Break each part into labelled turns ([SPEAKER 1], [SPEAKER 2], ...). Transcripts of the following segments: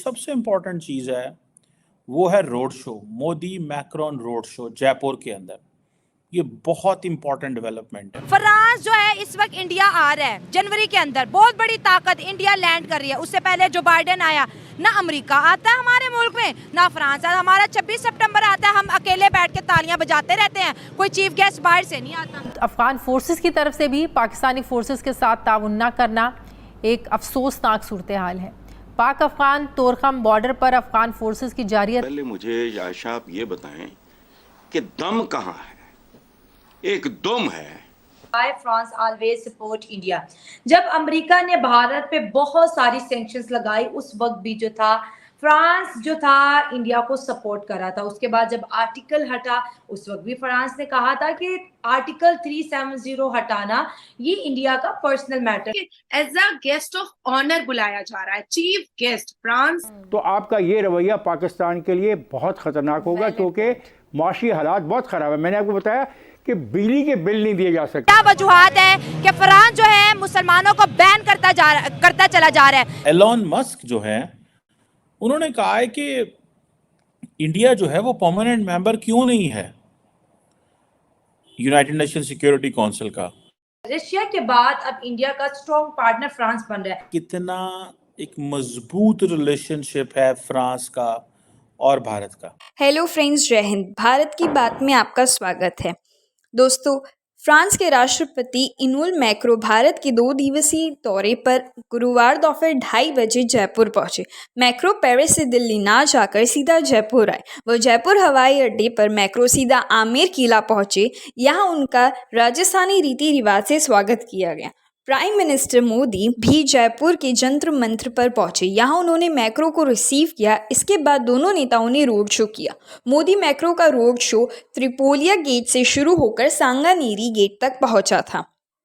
[SPEAKER 1] सबसे इम्पोर्टेंट चीज़ है वो है road show, Modi Macron road show Jaipur के अंदर। ये बहुत इंपॉर्टेंट डेवलपमेंट है।
[SPEAKER 2] फ्रांस जो है इस वक्त इंडिया आ रहा है जनवरी के अंदर, बहुत बड़ी ताकत इंडिया लैंड कर रही है। उससे पहले जो बाइडेन आया, ना अमेरिका आता है हमारे मुल्क में, ना फ्रांस आता। हमारा 26 सितंबर आता है, हम अकेले बैठ के तालियां बजाते रहते हैं, कोई चीफ गेस्ट बाहर से नहीं आता।
[SPEAKER 3] अफगान फोर्सेस की तरफ से भी पाकिस्तानी फोर्सेस के साथ ताउन न करना एक अफसोसनाक सूरत हाल है। पाक अफगान तोरखम बॉर्डर पर अफगान फोर्सेस की जारी।
[SPEAKER 4] पहले मुझे आयशा आप ये बताएं कि दम कहाँ है? एक दम है।
[SPEAKER 2] Why France always support India। जब अमेरिका ने भारत पे बहुत सारी सैंक्शंस लगाई, उस वक्त भी जो था फ्रांस जो था इंडिया को सपोर्ट कर रहा था। उसके बाद जब आर्टिकल हटा, उस वक्त भी फ्रांस ने कहा था कि आर्टिकल 370 हटाना ये इंडिया का personal matter.
[SPEAKER 5] As a guest of honour बुलाया जा रहा है, चीफ गेस्ट फ्रांस।
[SPEAKER 6] तो आपका ये रवैया पाकिस्तान के लिए बहुत खतरनाक होगा, क्योंकि माशी हालात बहुत खराब है। मैंने आपको बताया कि बिजली के बिल नहीं दिए जा सकते।
[SPEAKER 2] क्या वजूहात है कि फ्रांस जो है मुसलमानों को बैन करता चला जा रहा है।
[SPEAKER 1] एलोन मस्क जो है उन्होंने कहा है कि इंडिया जो है वो परमानेंट मेंबर क्यों नहीं है यूनाइटेड नेशन सिक्योरिटी काउंसिल का।
[SPEAKER 2] रशिया के बाद अब इंडिया का स्ट्रॉन्ग पार्टनर फ्रांस बन रहा है।
[SPEAKER 1] कितना एक मजबूत रिलेशनशिप है फ्रांस का और भारत का।
[SPEAKER 7] हेलो फ्रेंड्स, जय हिंद। भारत की बात में आपका स्वागत है। दोस्तों, फ्रांस के राष्ट्रपति इनुअल मैक्रो भारत के 2 दिवसीय दौरे पर गुरुवार दोपहर 2:30 बजे जयपुर पहुंचे। मैक्रो पेरिस से दिल्ली ना जाकर सीधा जयपुर आए। वह जयपुर हवाई अड्डे पर मैक्रो सीधा आमेर किला पहुंचे। यहां उनका राजस्थानी रीति रिवाज से स्वागत किया गया। प्राइम मिनिस्टर मोदी भी जयपुर के जंतर मंत्र पर पहुंचे। यहां उन्होंने मैक्रो को रिसीव किया। इसके बाद दोनों नेताओं ने रोड शो किया। मोदी मैक्रो का रोड शो त्रिपोलिया गेट से शुरू होकर सांगानेरी गेट तक पहुंचा था।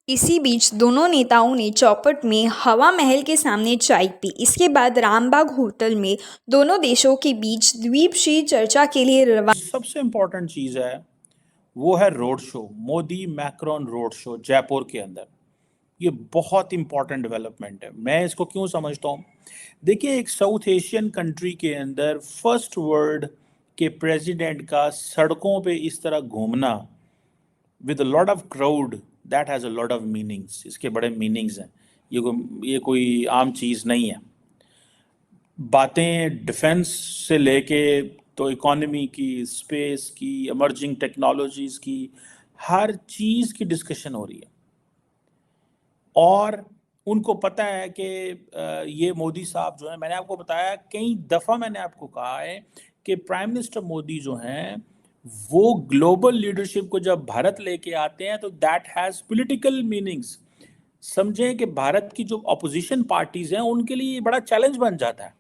[SPEAKER 7] इसी बीच दोनों नेताओं ने चौपट में हवा महल के सामने चाय पी। इसके बाद रामबाग होटल में दोनों देशों के बीच द्विपक्षीय चर्चा के लिए रवाना।
[SPEAKER 1] सबसे इम्पोर्टेंट चीज़ है वो है road show, Modi Macron road show Jaipur के अंदर। ये बहुत इंपॉर्टेंट डेवलपमेंट है। मैं इसको क्यों समझता हूँ, देखिए एक साउथ एशियन कंट्री के अंदर फर्स्ट वर्ल्ड के प्रेसिडेंट का सड़कों पे इस तरह घूमना with a lot of crowd, that has a lot of meanings. इसके बड़े मीनिंग्स हैं। ये कोई आम चीज़ नहीं है। बातें डिफेंस से लेके तो इकोनॉमी की, स्पेस की, इमर्जिंग टेक्नोलॉजीज़ की, हर चीज़ की डिस्कशन हो रही है। और उनको पता है कि ये मोदी साहब जो हैं, मैंने आपको बताया कई दफ़ा, मैंने आपको कहा है कि प्राइम मिनिस्टर मोदी जो हैं वो ग्लोबल लीडरशिप को जब भारत लेके आते हैं तो दैट हैज़ पॉलिटिकल मीनिंग्स। समझें कि भारत की जो अपोजिशन पार्टीज़ हैं उनके लिए बड़ा चैलेंज बन जाता है,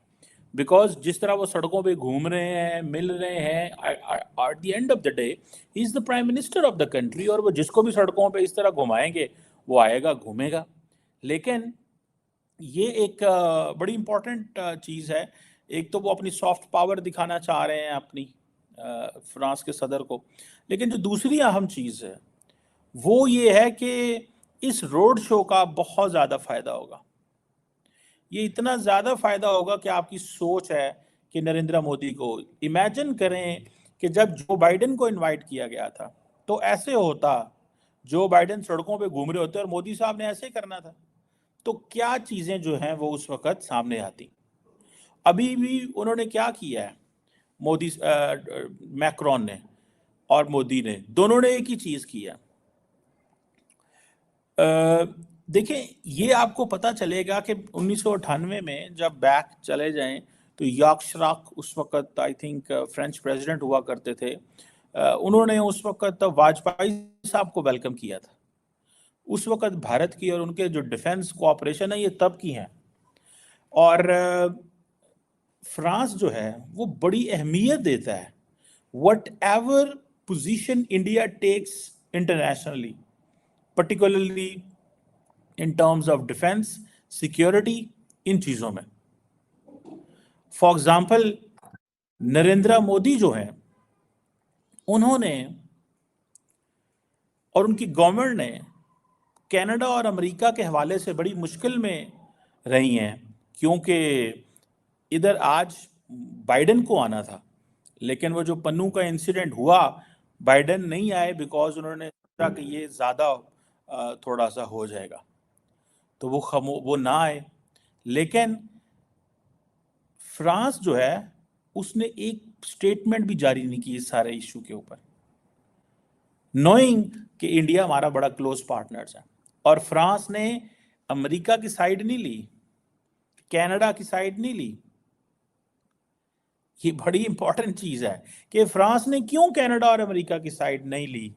[SPEAKER 1] बिकॉज जिस तरह वो सड़कों पे घूम रहे हैं, मिल रहे हैं, at the end of the day he is the prime minister of the country, और वो जिसको भी सड़कों पे इस तरह घुमाएंगे वो आएगा, घूमेगा। लेकिन ये एक बड़ी इम्पॉर्टेंट चीज़ है। एक तो वो अपनी सॉफ्ट पावर दिखाना चाह रहे हैं अपनी फ्रांस के सदर को, लेकिन जो दूसरी अहम चीज़ है वो ये है कि इस रोड शो का बहुत ज़्यादा फ़ायदा होगा। ये इतना ज़्यादा फ़ायदा होगा कि आपकी सोच है कि नरेंद्र मोदी को, इमेजिन करें कि जब जो बाइडेन को इनवाइट किया गया था तो ऐसे होता, जो बाइडेन सड़कों पे घूम रहे होते और मोदी साहब ने ऐसे करना था, तो क्या चीज़ें जो हैं वो उस वक़्त सामने आती। अभी भी उन्होंने क्या किया है, मोदी मैक्रोन ने और मोदी ने, दोनों ने एक ही चीज़ किया। देखिए ये आपको पता चलेगा कि 1998 में जब बैक चले जाएं तो याक शिराक उस वक़्त आई थिंक फ्रेंच प्रेसिडेंट हुआ करते थे, उन्होंने उस वक़्त वाजपेयी साहब को वेलकम किया था। उस वक़्त भारत की और उनके जो डिफेंस कोऑपरेशन है ये तब की हैं। और फ्रांस जो है वो बड़ी अहमियत देता है whatever position India takes internationally, particularly in terms of defence, security, इन चीज़ों में। फॉर एग्जाम्पल नरेंद्र मोदी जो हैं उन्होंने और उनकी गवर्नमेंट ने कनाडा और अमेरिका के हवाले से बड़ी मुश्किल में रही हैं, क्योंकि इधर आज बाइडेन को आना था, लेकिन वो जो पन्नू का इंसिडेंट हुआ, बाइडेन नहीं आए बिकॉज उन्होंने सोचा कि ये ज़्यादा थोड़ा सा हो जाएगा, तो वो ना आए। लेकिन फ्रांस जो है उसने एक स्टेटमेंट भी जारी नहीं की इस सारे इशू के ऊपर, नोइंग कि इंडिया हमारा बड़ा क्लोज पार्टनर्स है। और फ्रांस ने अमेरिका की साइड नहीं ली, कनाडा की साइड नहीं ली। ये बड़ी इंपॉर्टेंट चीज है कि फ्रांस ने क्यों कनाडा और अमेरिका की साइड नहीं ली,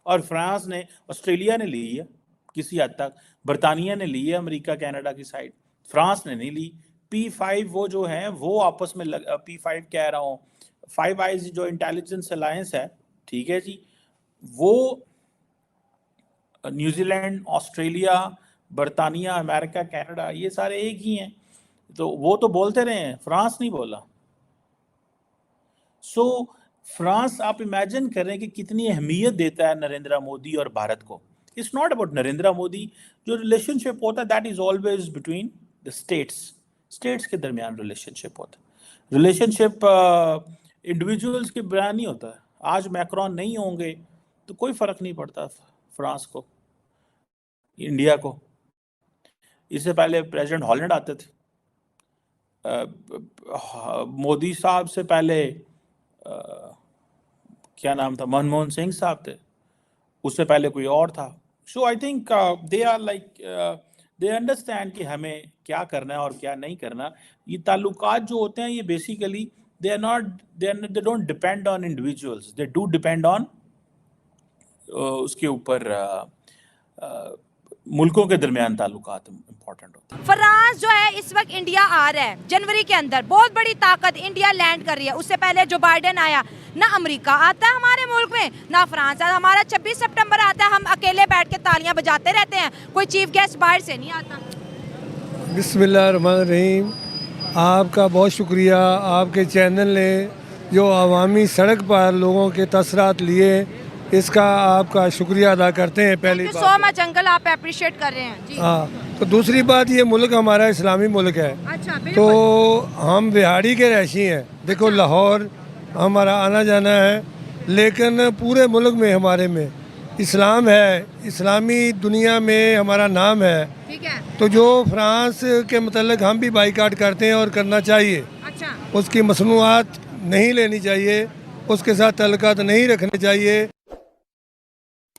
[SPEAKER 1] और फ्रांस ने, ऑस्ट्रेलिया ने ली है किसी हद तक, बरतानिया ने ली है अमेरिका कनाडा की साइड, फ्रांस ने नहीं ली। P5 वो जो है वो आपस में P5 कह रहा हूँ, फाइव आइज जो इंटेलिजेंस अलायंस है, ठीक है जी, वो न्यूजीलैंड, ऑस्ट्रेलिया, बरतानिया, अमेरिका, कनाडा, ये सारे एक ही हैं। तो वो तो बोलते रहे हैं, फ्रांस नहीं बोला। सो फ्रांस, आप इमेजिन करें कि कितनी अहमियत देता है नरेंद्र मोदी और भारत को। It's not about Narendra Modi, जो रिलेशनशिप होता है that is always between the states के दरमियान रिलेशनशिप होता है। रिलेशनशिप इंडिविजुअल्स के बयान नहीं होता है। आज मैक्रोन नहीं होंगे तो कोई फर्क नहीं पड़ता फ्रांस को, इंडिया को। इससे पहले प्रेसिडेंट हॉलैंड आते थे, मोदी साहब से पहले क्या नाम था, मनमोहन सिंह साहब थे, उससे पहले कोई और था। So I think they are like, they understand कि हमें क्या करना है और क्या नहीं करना। ये ताल्लुकात जो होते हैं ये basically they don't depend on individuals, they do depend on उसके ऊपर मुल्कों के दरमियान ताल्लुकात इंपॉर्टेंट होते हैं।
[SPEAKER 2] फ्रांस जो है इस वक्त इंडिया आ रहा है जनवरी के अंदर, बहुत बड़ी ताकत इंडिया लैंड कर रही है। उससे पहले जो बाइडेन आया, ना अमेरिका आता है हमारे मुल्क में, ना फ्रांस आता। हमारा 26 सितंबर आता है, हम अकेले बैठ के तालियां बजाते रहते हैं, कोई चीफ गेस्ट बाहर से नहीं आता।
[SPEAKER 8] बिस्मिल्लाहिर्रहमानिर्रहीम। आपका बहुत शुक्रिया, आपके चैनल ने जो अवामी सड़क पर लोगों के तसरात लिए, इसका आपका शुक्रिया अदा करते हैं। पहली बात
[SPEAKER 2] सो मच अंकल, आप अप्रिशिएट कर रहे हैं जी।
[SPEAKER 8] हाँ, तो दूसरी बात, ये मुल्क हमारा इस्लामी मुल्क है।
[SPEAKER 2] अच्छा,
[SPEAKER 8] तो हम बिहारी के रहशी हैं। देखो, लाहौर हमारा आना जाना है, लेकिन पूरे मुल्क में हमारे में इस्लाम है, इस्लामी दुनिया में हमारा नाम है।
[SPEAKER 2] ठीक है।
[SPEAKER 8] तो जो फ्रांस के मतलब हम भी बाइकाट करते हैं और करना चाहिए।
[SPEAKER 2] अच्छा।
[SPEAKER 8] उसकी मसनूआत नहीं लेनी चाहिए, उसके साथ तल्लुकात नहीं रखने चाहिए।